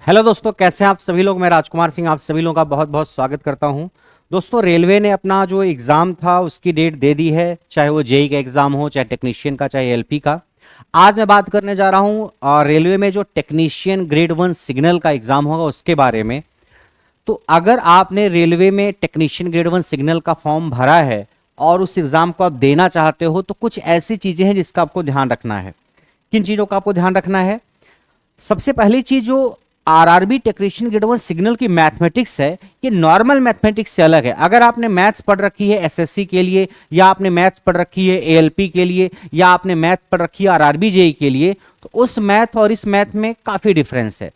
Hello दोस्तों, कैसे हैं आप सभी लोग। मैं राजकुमार सिंह आप सभी लोगों का बहुत बहुत स्वागत करता हूं। दोस्तों, रेलवे ने अपना जो एग्ज़ाम था उसकी डेट दे दी है, चाहे वो जेई का एग्ज़ाम हो, चाहे टेक्नीशियन का, चाहे एलपी का। आज मैं बात करने जा रहा हूं रेलवे में जो टेक्नीशियन ग्रेड 1 सिग्नल का एग्ज़ाम होगा उसके बारे में। तो अगर आपने रेलवे में टेक्नीशियन ग्रेड 1 सिग्नल का फॉर्म भरा है और उस एग्ज़ाम को आप देना चाहते हो, तो कुछ ऐसी चीज़ें हैं जिसका आपको ध्यान रखना है। किन चीज़ों का आपको ध्यान रखना है? सबसे पहली चीज जो आरआरबी टेक्नीशियन ग्रेड 1 सिग्नल की मैथमेटिक्स है, ये नॉर्मल मैथमेटिक्स से अलग है। अगर आपने मैथ्स पढ़ रखी है एसएससी के लिए, या आपने मैथ्स पढ़ रखी है एएलपी के लिए, या आपने मैथ पढ़ रखी है आरआरबी जेई के लिए, तो उस मैथ और इस मैथ में काफी डिफरेंस है।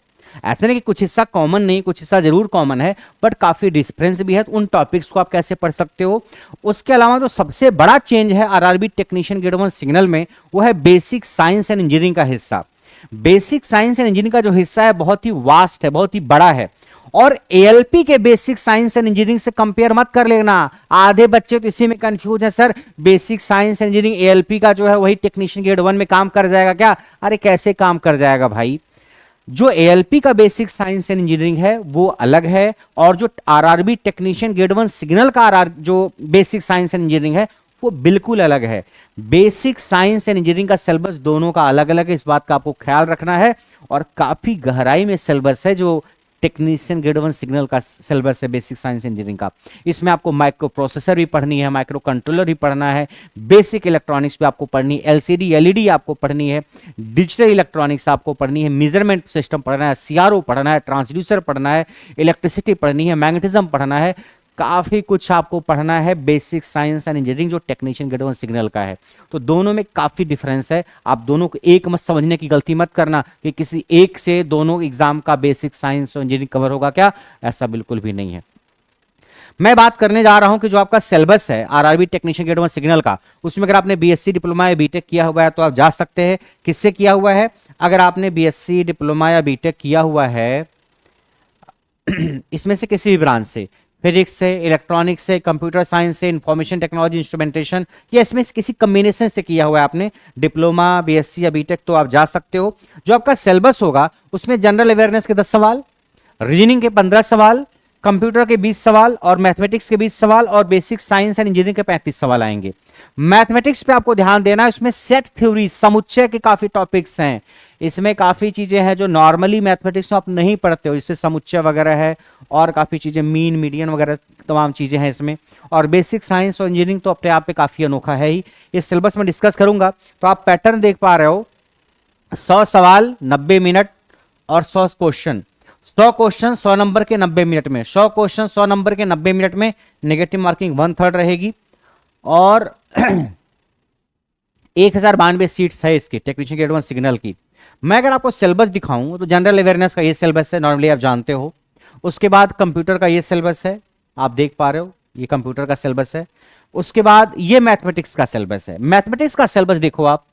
ऐसा नहीं कि कुछ हिस्सा कॉमन नहीं, कुछ हिस्सा जरूर कॉमन है, बट काफी डिफरेंस भी है। तो उन टॉपिक्स को आप कैसे पढ़ सकते हो। उसके अलावा जो सबसे बड़ा चेंज है आरआरबी टेक्नीशियन ग्रेड 1 सिग्नल में, वो है बेसिक साइंस एंड इंजीनियरिंग का हिस्सा। बेसिक साइंस एंड इंजीनियरिंग का जो हिस्सा है बहुत ही वास्ट है, बहुत ही बड़ा है। और एएलपी के बेसिक साइंस एंड इंजीनियरिंग से कंपेयर मत कर लेना। आधे बच्चे तो इसी में कंफ्यूज है, sir basic science and engineering ALP का जो है वही टेक्नीशियन ग्रेड 1 में काम कर जाएगा क्या? अरे कैसे काम कर जाएगा भाई। जो एएलपी का बेसिक साइंस एंड इंजीनियरिंग है वो अलग है, और जो आरआरबी टेक्नीशियन ग्रेड 1 सिग्नल का जो बेसिक साइंस एंड इंजीनियरिंग है वो बिल्कुल अलग है। बेसिक साइंस एंड इंजीनियरिंग का सिलेबस दोनों का अलग अलग है, इस बात का आपको ख्याल रखना है। और काफी गहराई में सिलेबस है जो टेक्नीशियन ग्रेड 1 सिग्नल का सिलेबस है बेसिक साइंस इंजीनियरिंग का। इसमें आपको माइक्रो प्रोसेसर भी पढ़नी है, माइक्रो कंट्रोलर भी पढ़ना है, बेसिक इलेक्ट्रॉनिक्स भी आपको पढ़नी है, एलसीडी एलईडी आपको पढ़नी है, डिजिटल इलेक्ट्रॉनिक्स आपको पढ़नी है, मेजरमेंट सिस्टम पढ़ना है, सीआरओ पढ़ना है, ट्रांसड्यूसर पढ़ना है, इलेक्ट्रिसिटी पढ़नी है, मैग्नेटिज्म पढ़ना है। काफी कुछ आपको पढ़ना है बेसिक साइंस एंड इंजीनियरिंग जो टेक्नीशियन ग्रेड 1 सिग्नल का है। तो दोनों में काफी डिफरेंस है। आप दोनों को एक मत समझने की गलती मत करना कि किसी एक से दोनों एग्जाम का बेसिक साइंस और इंजीनियरिंग कवर होगा, क्या ऐसा बिल्कुल भी नहीं है। मैं बात करने जा रहा हूं कि जो आपका सिलेबस है आरआरबी टेक्नीशियन ग्रेड 1 सिग्नल का, उसमें अगर आपने बीएससी डिप्लोमा या बीटेक किया हुआ है तो आप जा सकते हैं। किससे किया हुआ है? अगर आपने बीएससी डिप्लोमा या बीटेक किया हुआ है इसमें से किसी भी ब्रांच से, फिजिक्स से, इलेक्ट्रॉनिक्स से, कंप्यूटर साइंस से, इंफॉर्मेशन टेक्नोलॉजी, इंस्ट्रूमेंटेशन, या इसमें से किसी कॉम्बिनेशन से किया हुआ है आपने डिप्लोमा, बीएससी या बीटेक, तो आप जा सकते हो। जो आपका सिलेबस होगा उसमें जनरल अवेयरनेस के 10 सवाल, रीजनिंग के 15 सवाल, कंप्यूटर के 20 सवाल, और मैथमेटिक्स के 20 सवाल, और बेसिक साइंस एंड इंजीनियरिंग के 35 सवाल आएंगे। मैथमेटिक्स पे आपको ध्यान देना है, उसमें सेट थ्योरी, समुच्चय के काफी टॉपिक्स हैं। इसमें काफी चीजें हैं जो नॉर्मली मैथमेटिक्स में आप नहीं पढ़ते हो, जैसे समुच्चय वगैरह है, और काफी चीजें मीन मीडियन वगैरह तमाम चीजें हैं इसमें। और बेसिक साइंस और इंजीनियरिंग तो अपने आप पे काफी अनोखा है ही। इस सिलेबस में डिस्कस करूंगा। तो आप पैटर्न देख पा रहे हो, 100 सवाल 90 मिनट और 100 क्वेश्चन। 100 क्वेश्चन 100 नंबर के 90 मिनट में, 100 क्वेश्चन 100 नंबर के 90 मिनट में। नेगेटिव मार्किंग 1/3 रहेगी। और 1092 सीट्स है इसकी टेक्नीशियन ग्रेड 1 सिग्नल की। मैं अगर आपको सिलेबस दिखाऊं तो जनरल अवेयरनेस का ये सिलेबस है, नॉर्मली आप जानते हो। उसके बाद कंप्यूटर का ये सिलेबस है, आप देख पा रहे हो, ये कंप्यूटर का सिलेबस है। उसके बाद ये मैथमेटिक्स का सिलेबस है। मैथमेटिक्स का सिलेबस देखो आप,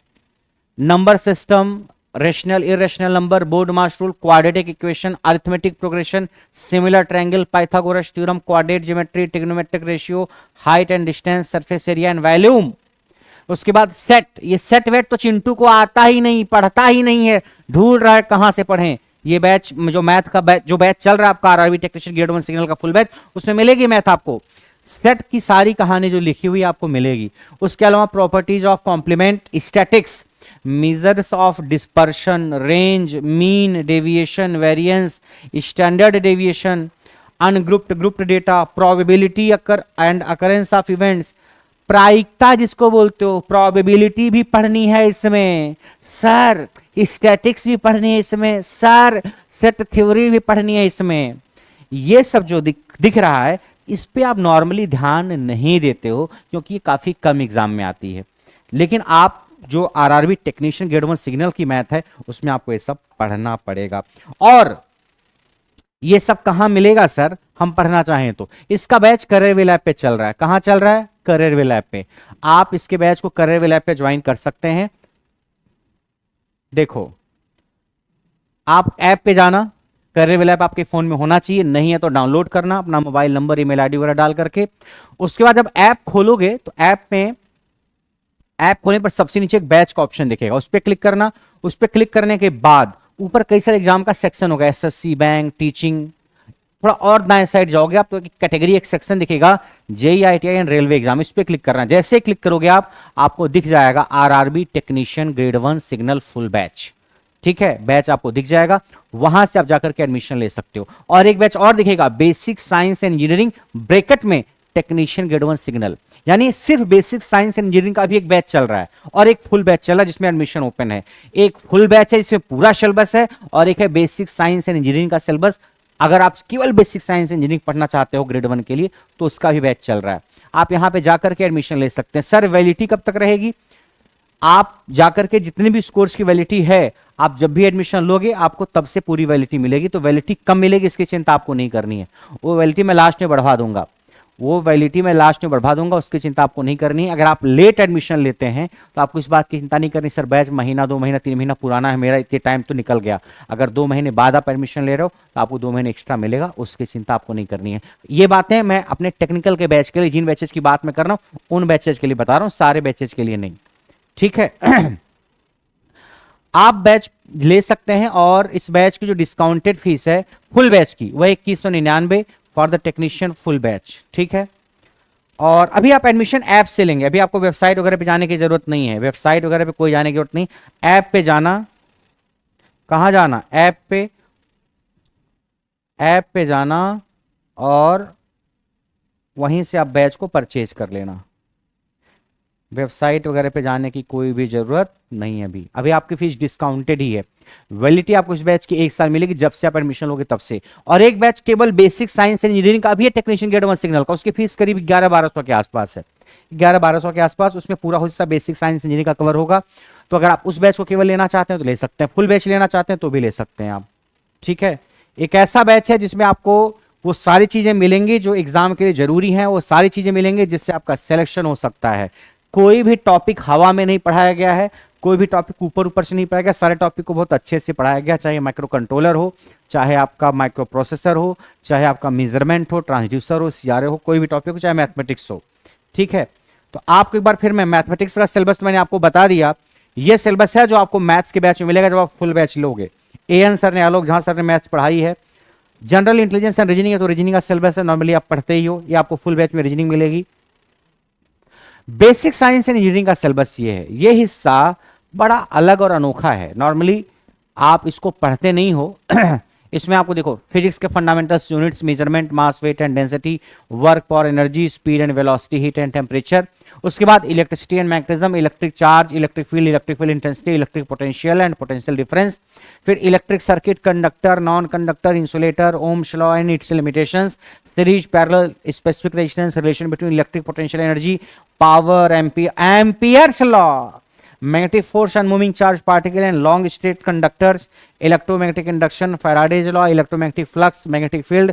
number system, rational irrational number, BODMAS rule, quadratic equation, arithmetic progression, similar triangle, Pythagoras theorem, coordinate geometry, trigonometric ratio, height and distance, surface area and volume. उसके बाद set, ये set wait तो चिंटू को आता ही नहीं, पढ़ता ही नहीं है, ढूंढ रहा है कहां से पढ़ें। ये बैच जो मैथ का बैच जो बैच चल रहा है आपका आरआरबी टेक्नीशियन ग्रेड 1 सिग्नल का फुल बैच, उसमें मिलेगी मैथ आपको। सेट की सारी कहानी जो लिखी हुई आपको मिलेगी। उसके अलावा properties of complement, statics, measures of dispersion, range, mean, deviation, variance, standard deviation, ungrouped grouped data, probability and occurrence of events, प्रायिकता जिसको बोलते हो, प्रोबेबिलिटी भी पढ़नी है इसमें सर, स्टैटिक्स भी पढ़नी है इसमें सर, सेट थ्योरी भी पढ़नी है इसमें। ये सब जो दिख रहा है इस पे आप नॉर्मली ध्यान नहीं देते हो क्योंकि ये काफी कम एग्जाम में आती है। लेकिन आप जो आरआरबी टेक्नीशियन ग्रेड 1 सिग्नल की मैथ है उसमें आपको ये सब पढ़ना पड़ेगा। और ये सब कहां मिलेगा सर, हम पढ़ना चाहें तो? इसका बैच करियर ऐप पे चल रहा है। कहां चल रहा है? करियर ऐप पे। आप इसके बैच को करियर ऐप पे ज्वाइन कर सकते हैं। देखो, आप ऐप पे जाना, करियर ऐप आपके फोन में होना चाहिए, नहीं है तो डाउनलोड करना अपना मोबाइल नंबर, ईमेल आईडी वगैरह डाल करके। उसके बाद जब ऐप खोलोगे तो ऐप खोलने पर सबसे नीचे एक बैच का ऑप्शन दिखेगा, उस पर क्लिक करना। उस पर क्लिक करने के बाद ऊपर कई सारे एग्जाम का सेक्शन होगा, एसएससी, बैंक, टीचिंग। थोड़ा और दाएं साइड जाओगे आप तो कैटेगरी एक सेक्शन दिखेगा, JE, ITI and railway exam, इस पे क्लिक करना है। जैसे ही क्लिक करोगे आप, आपको दिख जाएगा RRB technician grade 1 signal full batch. ठीक है, बैच आपको दिख जाएगा, वहां से आप जाकर के एडमिशन ले सकते हो। और एक बैच और दिखेगा, basic science and engineering bracket में टेक्नीशियन ग्रेड 1 सिग्नल, यानी सिर्फ बेसिक साइंस एंड इंजीनियरिंग का भी एक बैच चल रहा है और एक फुल बैच चल रहा है जिसमें एडमिशन ओपन है। एक फुल बैच है जिसमें पूरा सिलेबस है, और एक है बेसिक साइंस एंड इंजीनियरिंग का सिलेबस। अगर आप केवल बेसिक साइंस इंजीनियरिंग पढ़ना चाहते हो ग्रेड 1 के लिए, तो उसका भी बैच चल रहा है, आप यहां पे जाकर के एडमिशन ले सकते हैं। सर वैलिडिटी कब तक रहेगी? आप जाकर के जितने भी इस कोर्स की वैलिडिटी है, आप जब भी एडमिशन लोगे आपको तब से पूरी वैलिडिटी मिलेगी। तो वैलिडिटी कम मिलेगी इसकी चिंता आपको नहीं करनी है, वो वैलिडिटी मैं लास्ट में बढ़वा दूंगा, उसकी चिंता आपको नहीं करनी है। अगर आप लेट एडमिशन लेते हैं तो आपको इस बात की चिंता नहीं करनी, सर बैच महीना, 2 महीना, 3 महीना पुराना है मेरा, इतने टाइम तो निकल गया। अगर 2 महीने बाद आप एडमिशन ले रहे हो तो आपको 2 महीने एक्स्ट्रा मिलेगा, उसकी चिंता आपको नहीं करनी है। ये बातें मैं अपने टेक्निकल के बैच के लिए, जिन बैचेज की बात मैं कर रहा हूं उन बैचेज के लिए बता रहा हूं, सारे बैचेज के लिए नहीं। ठीक है आप बैच ले सकते हैं, और इस बैच की जो डिस्काउंटेड फीस है फुल बैच की, वह 2199 for the technician full batch. ठीक है, और अभी आप एडमिशन ऐप से लेंगे, अभी आपको वेबसाइट वगैरह पे जाने की जरूरत नहीं है, वेबसाइट वगैरह पे कोई जाने की जरूरत नहीं, ऐप पे जाना। कहां जाना? ऐप पे जाना, और वहीं से आप बैच को परचेज कर लेना। वेबसाइट वगैरह पे जाने की कोई भी जरूरत नहीं है। अभी आपकी फीस डिस्काउंटेड ही है। वैलिडिटी आपको इस बैच की 1 साल मिलेगी, जब से आप एडमिशन लोगे तब से। और एक बैच केवल बेसिक साइंस एंड इंजीनियरिंग का भी है, टेक्नीशियन ग्रेड 1 सिग्नल का, उसकी फीस करीब 11-1200 के आसपास है, 11-1200 के आसपास। उसमें पूरा हिस्सा बेसिक साइंस इंजीनियरिंग का कवर होगा। तो अगर आप उस बैच को केवल लेना चाहते हैं तो ले सकते हैं, फुल बैच लेना चाहते हैं तो भी ले सकते हैं आप। ठीक है, एक ऐसा बैच है जिसमें आपको वो सारी चीजें मिलेंगी जो एग्जाम के लिए जरूरी हैं, वो सारी चीजें मिलेंगी जिससे आपका सिलेक्शन हो सकता है। कोई भी टॉपिक हवा में नहीं पढ़ाया गया है, कोई भी टॉपिक ऊपर ऊपर से नहीं पढ़ाया गया, सारे टॉपिक को बहुत अच्छे से पढ़ाया गया, चाहे माइक्रो कंट्रोलर हो, चाहे आपका माइक्रो प्रोसेसर हो, चाहे आपका मेजरमेंट हो, ट्रांसड्यूसर हो, सीआरए हो, कोई भी टॉपिक हो, चाहे मैथमेटिक्स हो। ठीक है, तो आपको एक बार फिर मैं मैथमेटिक्स का सिलेबस मैंने आपको बता दिया, ये सिलेबस है जो आपको मैथ्स के बैच में मिलेगा जब आप फुल बैच लोगे। एएन सर ने, आलोक झा सर ने मैथ्स पढ़ाई है। जनरल इंटेलिजेंस एंड रीजनिंग है तो रीजनिंग का सिलेबस है, नॉर्मली आप पढ़ते ही हो, ये आपको फुल बैच में रीजनिंग मिलेगी। बेसिक साइंस एंड इंजीनियरिंग का सिलेबस ये है, ये हिस्सा बड़ा अलग और अनोखा है, नॉर्मली आप इसको पढ़ते नहीं हो। इसमें आपको देखो फिजिक्स के fundamentals, units, measurement, mass, weight and density, work, power, energy, speed and velocity, heat and temperature. उसके बाद electricity and magnetism, electric charge, electric field intensity, electric potential and potential difference. फिर electric circuit, conductor, non conductor, insulator, ohm's law and its limitations, series, parallel, specific resistance, relation between electric potential energy, power, ampere's law, magnetic force and moving charge particle and long straight conductors, electromagnetic induction, Faraday's law, electromagnetic flux, magnetic field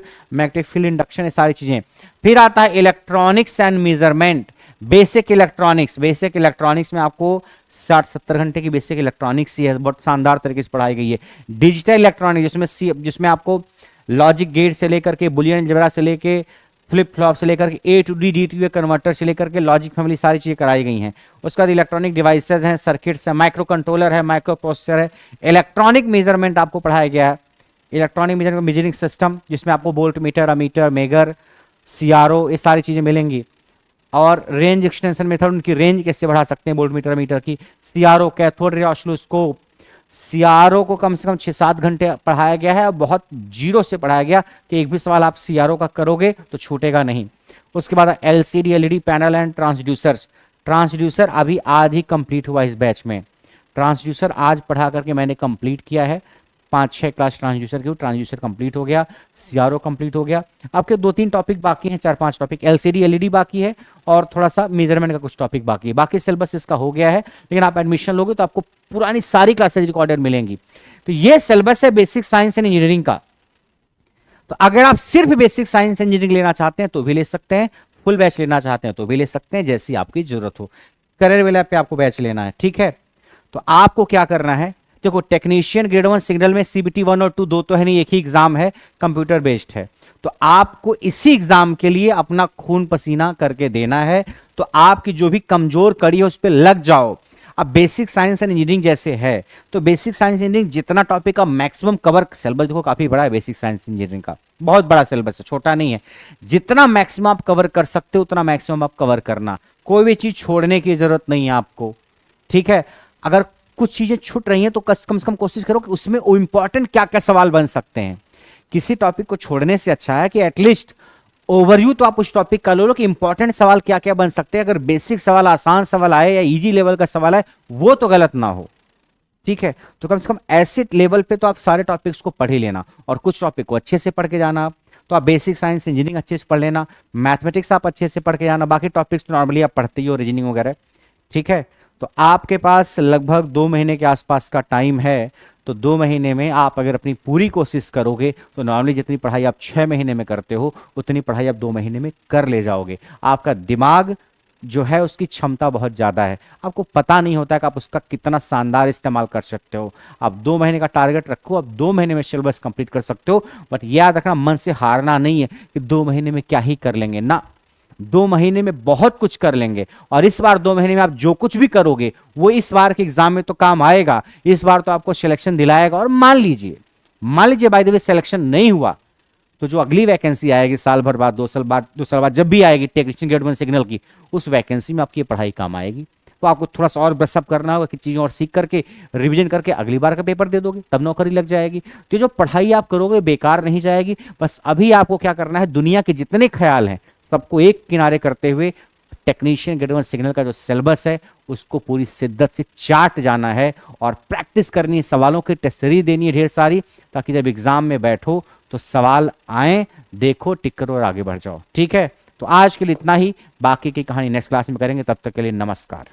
induction, ये सारी चीजें। फिर आता है electronics and measurement, basic electronics में आपको 60-70 घंटे की बेसिक इलेक्ट्रॉनिक्स ही है, बहुत शानदार तरीके से पढ़ाई गई है। डिजिटल इलेक्ट्रॉनिक्स जिसमें आपको लॉजिक गेट से लेकर के बुलियन अलजेब्रा से लेके फ्लिप फ्लॉप से लेकर के A to D, D to A converter से लेकर के लॉजिक फैमिली, सारी चीजें कराई गई हैं। उसके बाद इलेक्ट्रॉनिक डिवाइसेज हैं, सर्किट्स है, माइक्रो कंट्रोलर है, माइक्रो प्रोसेसर है। इलेक्ट्रॉनिक मेजरमेंट आपको पढ़ाया गया है, इलेक्ट्रॉनिक मेजरिंग सिस्टम जिसमें आपको volt meter, ammeter, megger, CRO, ये सारी चीजें मिलेंगी। और रेंज एक्सटेंशन मेथड, उनकी रेंज कैसे बढ़ा सकते हैं वोल्ट मीटर, मीटर की। CRO, cathode ray oscilloscope, CRO को कम से कम 6-7 घंटे पढ़ाया गया है, बहुत जीरो से पढ़ाया गया कि एक भी सवाल आप सीआरओ का करोगे तो छूटेगा नहीं। उसके बाद LCD, LED panel and transducers. Transducer अभी आज ही कंप्लीट हुआ इस बैच में, ट्रांसड्यूसर आज पढ़ा करके मैंने कंप्लीट किया है, 5-6 क्लास ट्रांसड्यूसर की, ट्रांसड्यूसर कंप्लीट हो गया, सीआरओ कंप्लीट हो गया। आपके 2-3 टॉपिक बाकी हैं, 4-5 टॉपिक, एलसीडी एलईडी बाकी है और थोड़ा सा मेजरमेंट का कुछ टॉपिक बाकी है। बाकी सिलेबस इसका हो गया है, लेकिन आप एडमिशन लोगे तो आपको पुरानी सारी क्लासेज रिकॉर्डेड मिलेंगी। तो ये सिलेबस है बेसिक साइंस एंड इंजीनियरिंग का। तो अगर आप सिर्फ बेसिक साइंस इंजीनियरिंग लेना चाहते हैं तो भी ले सकते हैं, फुल बैच लेना चाहते हैं तो भी ले सकते हैं, जैसी आपकी जरूरत हो। करियर वेला पे आपको बैच लेना है, ठीक है। तो आपको क्या करना है, देखो टेक्नीशियन ग्रेड 1 सिग्नल में सीबीटी 1 और 2 दो तो है नहीं, एक ही एग्जाम है, कंप्यूटर बेस्ड है। तो आपको इसी एग्जाम के लिए अपना खून पसीना करके देना है। तो आपकी जो भी कमजोर कड़ी है उस पर लग जाओ। अब बेसिक साइंस एंड इंजीनियरिंग जैसे है, तो बेसिक साइंस इंजीनियरिंग जितना टॉपिक का मैक्सिमम कवर, सिलेबस देखो काफी बड़ा है बेसिक साइंस इंजीनियरिंग का, बहुत बड़ा सिलेबस है, छोटा नहीं है। जितना मैक्सिमम आप कवर कर सकते हो उतना मैक्सिमम आप कवर करना, कोई भी चीज छोड़ने की जरूरत नहीं है आपको, ठीक है। अगर कुछ चीजें छूट रही हैं तो कम से कम कोशिश करो कि उसमें वो इंपॉर्टेंट क्या क्या सवाल बन सकते हैं। किसी टॉपिक को छोड़ने से अच्छा है कि एटलीस्ट ओवरव्यू तो आप उस टॉपिक का लो कि इंपॉर्टेंट सवाल क्या क्या बन सकते हैं। अगर बेसिक सवाल, आसान सवाल आए या इजी लेवल का सवाल आए, वो तो गलत ना हो, ठीक है। तो कम से कम ऐसे लेवल पे तो आप सारे टॉपिक्स को पढ़ ही लेना, और कुछ टॉपिक को अच्छे से पढ़ के जाना आप। तो आप बेसिक साइंस इंजीनियरिंग अच्छे से पढ़ लेना, मैथमेटिक्स आप अच्छे से पढ़ के जाना, बाकी टॉपिक्स तो नॉर्मली आप पढ़ते ही हो, रीजनिंग वगैरह, ठीक है। तो आपके पास लगभग 2 महीने के आसपास का टाइम है। तो 2 महीने में आप अगर अपनी पूरी कोशिश करोगे तो नॉर्मली जितनी पढ़ाई आप 6 महीने में करते हो उतनी पढ़ाई आप 2 महीने में कर ले जाओगे। आपका दिमाग जो है उसकी क्षमता बहुत ज़्यादा है, आपको पता नहीं होता है कि आप उसका कितना शानदार इस्तेमाल कर सकते हो। आप 2 महीने का टारगेट रखो, आप 2 महीने में सिलेबस कंप्लीट कर सकते हो। बट याद रखना, मन से हारना नहीं है कि 2 महीने में क्या ही कर लेंगे ना, 2 महीने में बहुत कुछ कर लेंगे। और इस बार 2 महीने में आप जो कुछ भी करोगे वो इस बार के एग्जाम में तो काम आएगा, इस बार तो आपको सिलेक्शन दिलाएगा। और मान लीजिए बाय द वे सिलेक्शन नहीं हुआ, तो जो अगली वैकेंसी आएगी साल भर बाद, 2 साल बाद जब भी आएगी टेक्नीशियन ग्रेड 1 सिग्नल की, उस वैकेंसी में आपकी पढ़ाई काम आएगी। तो आपको थोड़ा सा और ब्रशअप करना होगा कि चीज़ें और सीख करके रिवीजन करके अगली बार का पेपर दे दोगे, तब नौकरी लग जाएगी। तो जो पढ़ाई आप करोगे बेकार नहीं जाएगी। बस अभी आपको क्या करना है, दुनिया के जितने ख्याल हैं सबको एक किनारे करते हुए टेक्नीशियन ग्रेड 1 सिग्नल का जो सिलेबस है उसको पूरी शिद्दत से चाट जाना है, और प्रैक्टिस करनी है, सवालों की टेस्ट सीरीज देनी है ढेर सारी, ताकि जब एग्जाम में बैठो तो सवाल आए, देखो, टिक करो और आगे बढ़ जाओ, ठीक है। तो आज के लिए इतना ही, बाकी की कहानी नेक्स्ट क्लास में करेंगे। तब तक के लिए नमस्कार।